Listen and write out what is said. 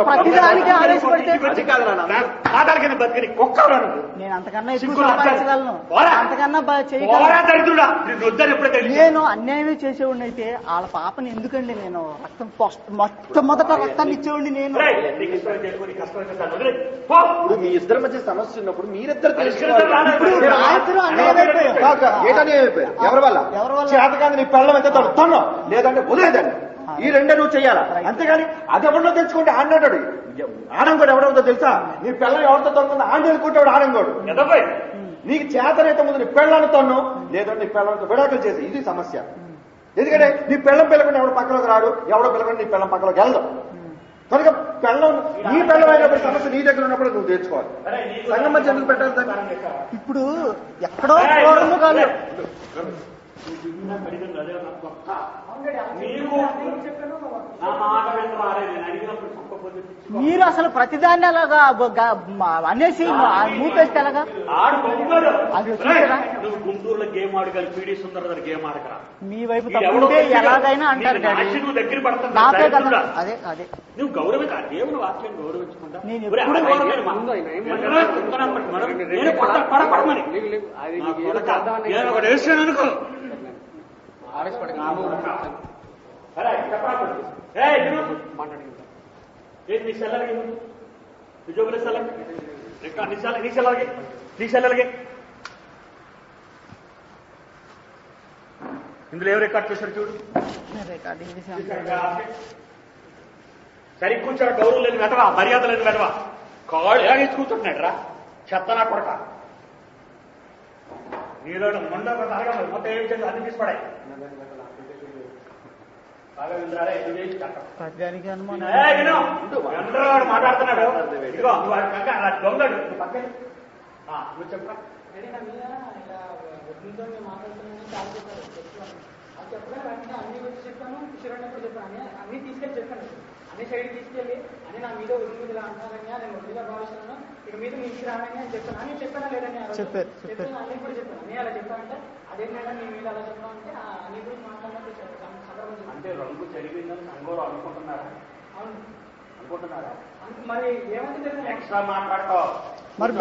ప్రతిదానికి ఆవేశపడితే నేను అంతకన్నా ఎక్కువ సంపాదించగలను, అంతకన్నా నేను అన్యాయమే చేసేవాడిని అయితే వాళ్ళ పాపని ఎందుకండి నేను రక్తం మొట్టమొదట రక్తాన్ని ఇచ్చేవాడిని నేను. మీ ఇద్దరి మధ్య సమస్య ఉన్నప్పుడు మీరిద్దరు ఎవరి వల్ల చేతకాని నీ పెళ్ళం ఎంత తడుతున్నావు లేదంటే వదిలేదండి. ఈ రెండే నువ్వు చెయ్యాలా, అంతేగాని అది ఎవరిలో తెచ్చుకుంటే ఆడినాడు ఆడంగోడు ఎవడవుతో తెలుసా? నీ పిల్లలు ఎవరితో తొడుకుందో ఆండి అనుకుంటాడు ఆడంగోడు. నీకు చేతనైతే ముందు నీ పెళ్ళాన్ని తొన్ను, లేదంటే నీ పిల్లలతో విడాకులు చేసి, ఇది సమస్య. ఎందుకంటే నీ పెళ్ళం పిల్లకుండా ఎవడు పక్కలోకి రాడు, ఎవడో పిల్లకుండా నీ పిల్లం పక్కలోకి వెళ్దాం. కనుక పెళ్ళం నీ పెళ్ళం అయినప్పుడు సమస్య నీ దగ్గర ఉన్నప్పుడు నువ్వు తెచ్చుకోవాలి. సంఘం మధ్య ఎందుకు పెట్టాలి? ఇప్పుడు ఎక్కడో పూర్వము కాదు, మీరు అసలు ప్రతిదాన్ని అలాగా అనేసి మూపేస్తే ఎలాగా? అది చూసారా, మీ వైపు తప్పుంటే ఎలాగైనా అంటారు నాపే కదా. అదే అదే నువ్వు గౌరవించ దేవుని వాక్యం గౌరవించుకుంటా. నేను ఎప్పుడు ఇందులో ఎవరు రికార్డ్ చేశారు చూడు. సరి కూర్చోరా, గౌరవం లేదు వెతవా, మర్యాద లేదు వెతవా, కాళ్ళు ఎలాగేసి కూర్చుంటున్నాడు రా చెత్తనా కొడక. నీలో మొండ మొత్తం ఏం చేసి అన్ని తీసిపడాయి. మాట్లాడుతున్నాడు ఇదిగో అలా దొంగడు పక్కన నువ్వు చెప్పరా. అన్ని వచ్చి చెప్పాను, కిషోర్ చెప్పాను, అన్ని తీసుకెళ్ళి చెప్పాను, అన్ని సైడ్ తీసుకెళ్ళి అని నా మీద ఒడ్డు మీద అంటారని నేను ఒడ్డుగా భావిస్తున్నాను, ఇక మీద మీ ఇంటికి రానని అని చెప్పాను. అని చెప్పానా లేదని చెప్పాను, అన్ని కూడా చెప్పాను. అన్నీ అలా చెప్పానంటే అదేంటంటే నీ మీద అలా చెప్పాలంటే అన్ని గురించి మాట్లాడినట్టు సందర్భం. అంటే రంగు జరిగిందని సంగోరు అనుకుంటున్నారా? అవును అనుకుంటున్నారా? మరి ఏమంటే ఎక్స్ట్రా మాట్లాడతావు మరి